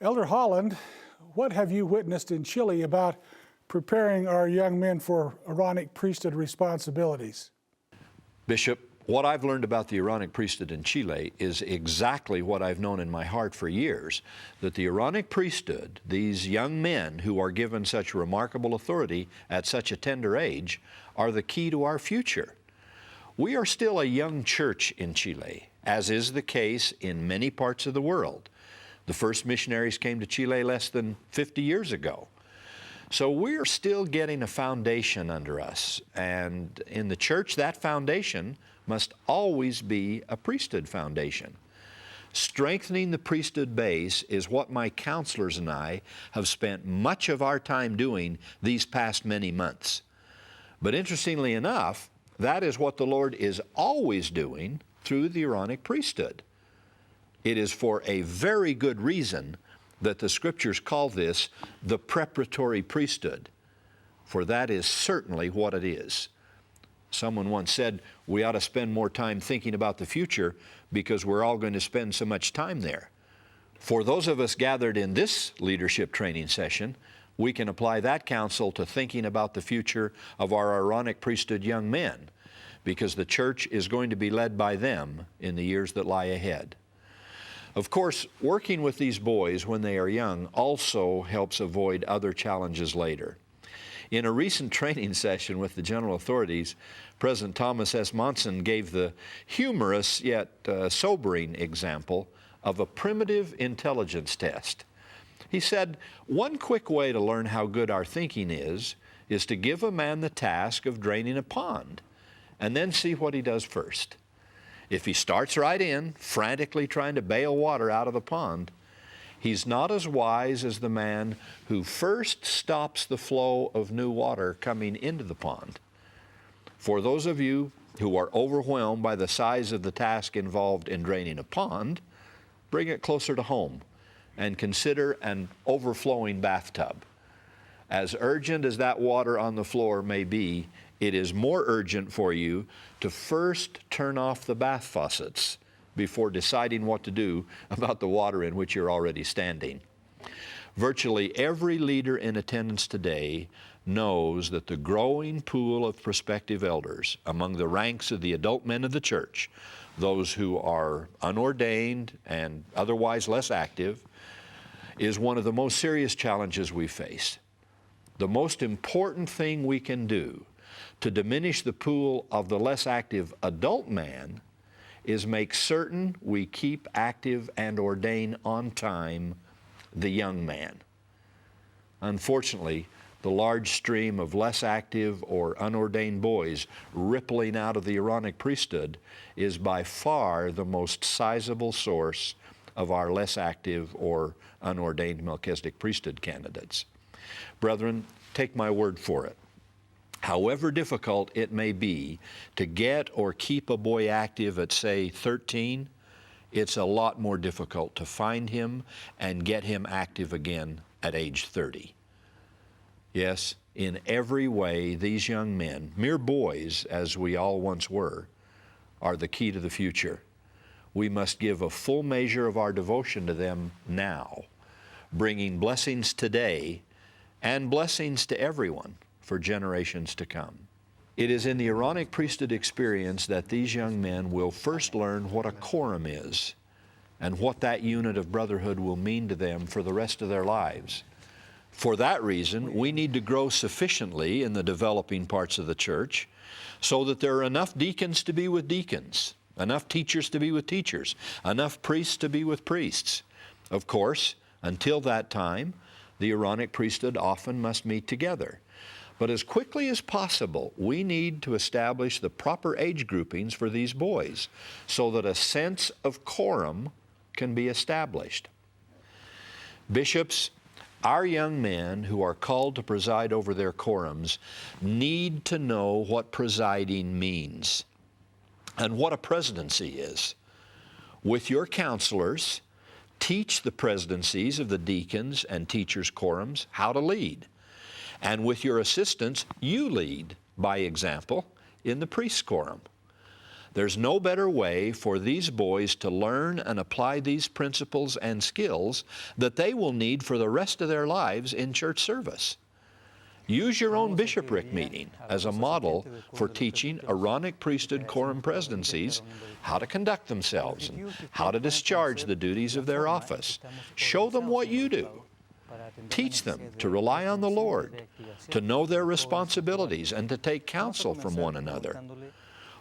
Elder Holland, what have you witnessed in Chile about preparing our young men for Aaronic priesthood responsibilities? Bishop, what I've learned about the Aaronic priesthood in Chile is exactly what I've known in my heart for years, that the Aaronic priesthood, these young men who are given such remarkable authority at such a tender age, are the key to our future. We are still a young church in Chile, as is the case in many parts of the world. The first missionaries came to Chile less than 50 years ago. So we're still getting a foundation under us, and in the church that foundation must always be a priesthood foundation. Strengthening the priesthood base is what my counselors and I have spent much of our time doing these past many months. But interestingly enough, that is what the Lord is always doing through the Aaronic priesthood. It is for a very good reason that the Scriptures call this the preparatory priesthood, for that is certainly what it is. Someone once said we ought to spend more time thinking about the future because we're all going to spend so much time there. For those of us gathered in this leadership training session, we can apply that counsel to thinking about the future of our Aaronic priesthood young men, because the church is going to be led by them in the years that lie ahead. Of course, working with these boys when they are young also helps avoid other challenges later. In a recent training session with the general authorities, President Thomas S. Monson gave the humorous yet sobering example of a primitive intelligence test. He said, one quick way to learn how good our thinking is to give a man the task of draining a pond, and then see what he does first. If he starts right in, frantically trying to bail water out of the pond, he's not as wise as the man who first stops the flow of new water coming into the pond. For those of you who are overwhelmed by the size of the task involved in draining a pond, bring it closer to home and consider an overflowing bathtub. As urgent as that water on the floor may be, it is more urgent for you to first turn off the bath faucets before deciding what to do about the water in which you're already standing. Virtually every leader in attendance today knows that the growing pool of prospective elders among the ranks of the adult men of the church, those who are unordained and otherwise less active, is one of the most serious challenges we face. The most important thing we can do to diminish the pool of the less active adult man is make certain we keep active and ordain on time the young man. Unfortunately, the large stream of less active or unordained boys rippling out of the Aaronic priesthood is by far the most sizable source of our less active or unordained Melchizedek priesthood candidates. Brethren, take my word for it. However difficult it may be to get or keep a boy active at, say, 13, it's a lot more difficult to find him and get him active again at age 30. Yes, in every way, these young men, mere boys as we all once were, are the key to the future. We must give a full measure of our devotion to them now, bringing blessings today and blessings to everyone for generations to come. It is in the Aaronic priesthood experience that these young men will first learn what a quorum is and what that unit of brotherhood will mean to them for the rest of their lives. For that reason, we need to grow sufficiently in the developing parts of the church so that there are enough deacons to be with deacons, enough teachers to be with teachers, enough priests to be with priests. Of course, until that time, the Aaronic priesthood often must meet together. But as quickly as possible, we need to establish the proper age groupings for these boys so that a sense of quorum can be established. Bishops, our young men who are called to preside over their quorums need to know what presiding means and what a presidency is. With your counselors, teach the presidencies of the deacons and teachers' quorums how to lead. And with your assistants, you lead by example in the priest's quorum. There's no better way for these boys to learn and apply these principles and skills that they will need for the rest of their lives in church service. Use your own bishopric meeting as a model for teaching Aaronic priesthood quorum presidencies how to conduct themselves and how to discharge the duties of their office. Show them what you do. Teach them to rely on the Lord, to know their responsibilities, and to take counsel from one another.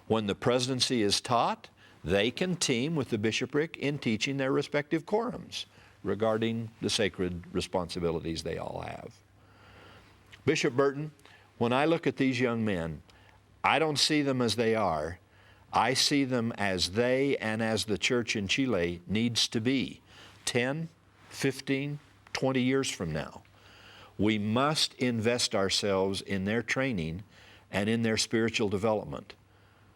When the presidency is taught, they can team with the bishopric in teaching their respective quorums regarding the sacred responsibilities they all have. Bishop Burton, when I look at these young men, I don't see them as they are. I see them as they and as the church in Chile needs to be 10, 15, 20 years from now. We must invest ourselves in their training and in their spiritual development.